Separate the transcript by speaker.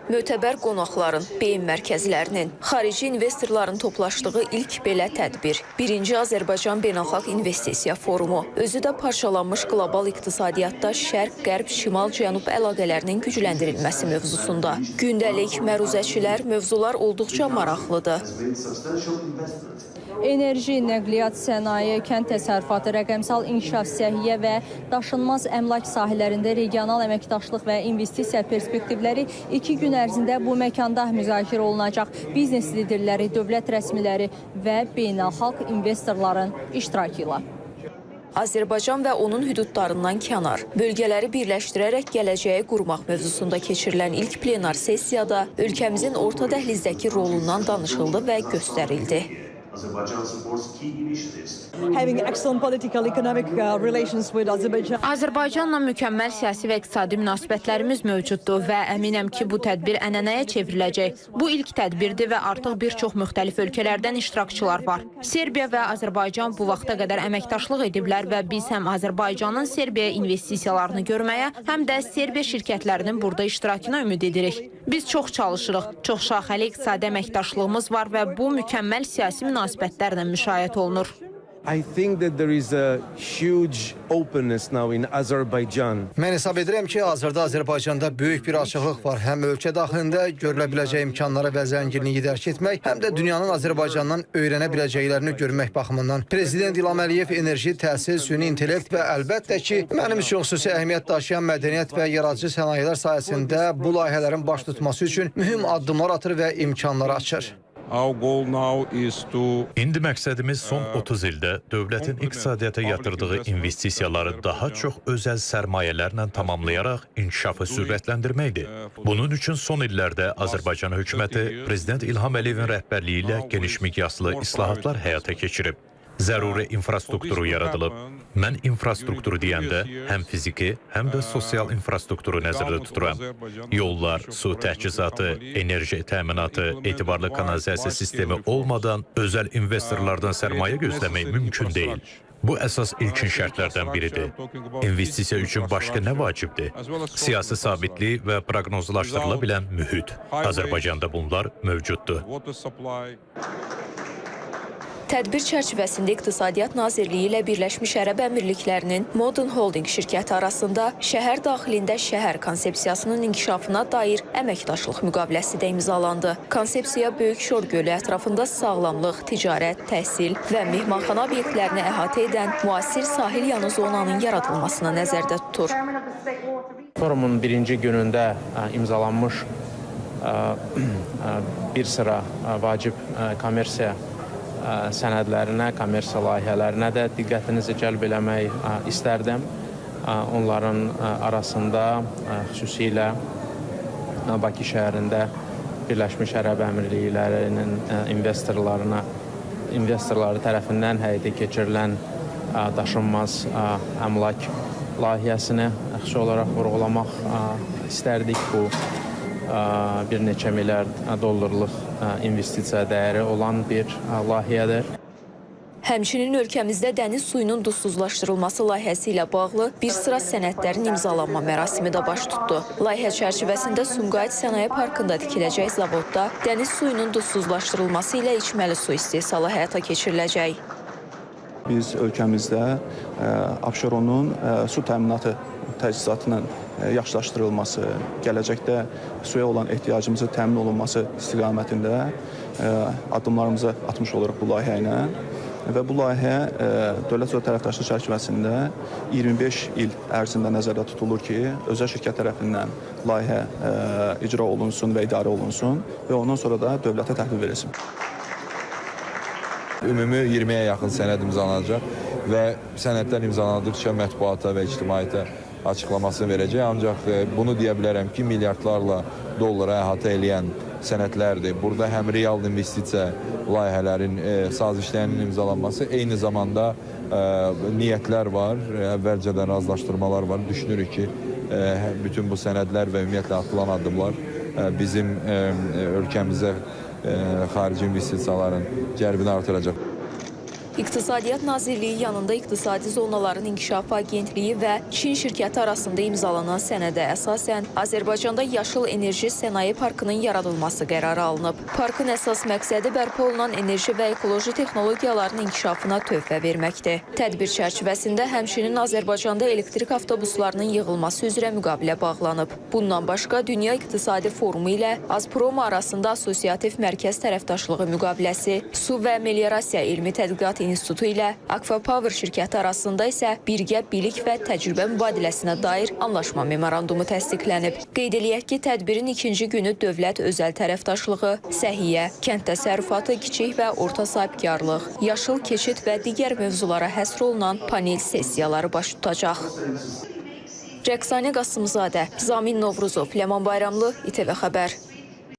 Speaker 1: Mötəbər qonaqların, beyin mərkəzlərinin, xarici investorların toplaşdığı ilk belə tədbir. Birinci Azərbaycan Beynəlxalq İnvestisiya Forumu. Özü də parçalanmış qlobal iqtisadiyyatda şərq, qərb, şimal, cənub əlaqələrinin gücləndirilməsi mövzusunda. Gündəlik məruzəçilər mövzular olduqca maraqlıdır.
Speaker 2: Enerji, nəqliyyat, sənaye, kənd təsərrüfatı, rəqəmsal inkişaf, səhiyyə və daşınmaz əmlak sahələrində regional əməkdaşlıq və investisiya perspektivləri 2 gün ərzində bu məkanda müzakirə olunacaq. Biznes liderləri, dövlət rəsmiləri və beynəlxalq investorların iştirakı ilə.
Speaker 1: Azərbaycan və onun hüdudlarından kənar, bölgələri birləşdirərək gələcəyi qurmaq mövzusunda keçirilən ilk plenar sessiyada ölkəmizin orta dəhlizdəki rolundan danışıldı və göstərildi.
Speaker 3: Azərbaycanla mükəmməl siyasi və iqtisadi münasibətlərimiz mövcuddur və əminəm ki, bu tədbir ənənəyə çevriləcək. Bu ilk tədbirdir və artıq bir çox müxtəlif ölkələrdən iştirakçılar var. Serbiya və Azərbaycan bu vaxta qədər əməkdaşlıq ediblər və biz həm Azərbaycanın Serbiyaya investisiyalarını görməyə, həm də Serbiya şirkətlərinin burada iştirakına ümid edirik. Biz çox çalışırıq, çox şaxəli iqtisadi əməkdaşlığımız var və bu mükəmməl siyasi münasibətlərlə müşahidə olunur.
Speaker 4: I think that there is a huge openness now in Azerbaijan.
Speaker 5: Mən hesab edirəm ki, hazırda Azərbaycanda böyük bir açıqlıq var. Həm ölkə daxilində görülə biləcək imkanları və zənginliyi dərk etmək, həm də dünyanın Azərbaycandan öyrənə biləcəklərini görmək baxımından. Prezident İlham Əliyev enerji, təhsil, süni intellekt və əlbəttə ki, mənim üçün xüsusi əhəmiyyət daşıyan mədəniyyət və yaradıcı sənayələr sayəsində bu layihələrin baş tutması üçün mühüm addımlar atır və imkanlar açır.
Speaker 6: İndi məqsədimiz son 30 ildə dövlətin iqtisadiyyata yatırdığı investisiyaları daha çox özəl sərmayələrlə tamamlayaraq inkişafı sürətləndirməkdir. Bunun üçün son illərdə Azərbaycan hökuməti Prezident İlham Əliyevin rəhbərliyi ilə geniş miqyaslı islahatlar həyata keçirib. Zəruri infrastrukturu yaradılıb. Mən infrastrukturu deyəndə həm fiziki, həm də sosial infrastrukturu nəzərdə tuturam. Yollar, su təchizatı, enerji təminatı, etibarlı kanalizasiya sistemi olmadan özəl investorlardan sərmayə gözləmək mümkün deyil. Bu əsas ilkin şərtlərdən biridir. İnvestisiya üçün başqa nə vacibdir? Siyasi sabitlik və proqnozlaşdırıla bilən mühit. Azərbaycanda bunlar mövcuddur.
Speaker 1: Tədbir çərçivəsində İqtisadiyyat Nazirliyi ilə Birləşmiş Ərəb Əmirliklərinin Modern Holding şirkəti arasında şəhər daxilində şəhər konsepsiyasının inkişafına dair əməkdaşlıq müqaviləsi də imzalandı. Konsepsiya Böyük Şor gölü ətrafında sağlamlıq, ticarət, təhsil və mehmanxana obyektlərini əhatə edən müasir sahil yanı zonanın yaradılmasına nəzərdə tutur.
Speaker 7: Forumun birinci günündə imzalanmış bir sıra vacib kommersiya sənədlərinə, kommersiya layihələrinə də diqqətinizi cəlb eləmək istərdim. Onların arasında xüsusilə Bakı şəhərində Birləşmiş Ərəb Əmirliklərinin investorları tərəfindən həyata keçirilən daşınmaz əmlak layihəsini xüsusi olaraq vurğulamaq istərdik. Bu bir neçə milyard dollarlıq investisiya dəyəri olan bir layihədir.
Speaker 1: Həmçinin ölkəmizdə dəniz suyunun duzsuzlaşdırılması layihəsi ilə bağlı bir sıra sənədlərin imzalanma mərasimi də baş tutdu. Layihə çərçivəsində Sumqayıt Sənaye Parkında tikiləcək zavodda dəniz suyunun duzsuzlaşdırılması ilə içməli su istehsalı həyata keçiriləcək.
Speaker 8: Biz ölkəmizdə Abşeronun su təminatı təchizatının yaxşılaşdırılması, gələcəkdə suya olan ehtiyacımızı təmin olunması istiqamətində addımlarımızı atmış oluruq bu layihə ilə. Və bu layihə dövlət üzrə tərəfdaşlıq çərçivəsində 25 il ərzində nəzərdə tutulur ki, özəl şirkət tərəfindən layihə icra olunsun və idarə olunsun və ondan sonra da dövlətə təhvil verilsin.
Speaker 9: Ümumi 20-yə yaxın sənəd imzalanacaq və sənədlər imzalandıqca mətbuata və ictimaiyyətə açıqlamasını verəcək. Ancaq bunu deyə bilərəm ki, milyardlarla dollara əhatə eləyən sənədlərdir. Burada həm real investisiya layihələrin, sazişlərinin imzalanması, eyni zamanda niyyətlər var, əvvəlcədən razılaşdırmalar var. Düşünürük ki, bütün bu sənədlər və ümumiyyətlə atılan addımlar bizim ölkəmizə xarici investisiyaların cəlbini artıracaq.
Speaker 1: İqtisadiyyat Nazirliyi yanında İqtisadi Zonaların İnkişafı Agentliyi və Çin şirkəti arasında imzalanan sənədə əsasən Azərbaycanda yaşıl enerji sənaye parkının yaradılması qərarı alınıb. Parkın əsas məqsədi bərpa olunan enerji və ekoloji texnologiyaların inkişafına töhfə verməkdir. Tədbir çərçivəsində həmçinin Azərbaycanda elektrik avtobuslarının yığılması üzrə müqavilə bağlanıb. Bundan başqa Dünya İqtisadi Forumu ilə Azprom arasında asosiativ mərkəz tərəfdaşlığı müqaviləsi, Su və Meliorasiya Elmi Tədqiqat İnstitutu ilə Akva Power şirkəti arasında isə birgə bilik və təcrübə mübadiləsinə dair anlaşma memorandumu təsdiqlənib. Qeyd eləyək ki, tədbirin ikinci günü dövlət özəl tərəfdaşlığı, səhiyyə, kənd təsərrüfatı, kiçik və orta sahibkarlıq, yaşıl keçid və digər mövzulara həsr olunan panel sessiyaları baş tutacaq. Rəqsanə Qasımzadə, Zamin Novruzov, Ləman Bayramlı, İTV Xəbər.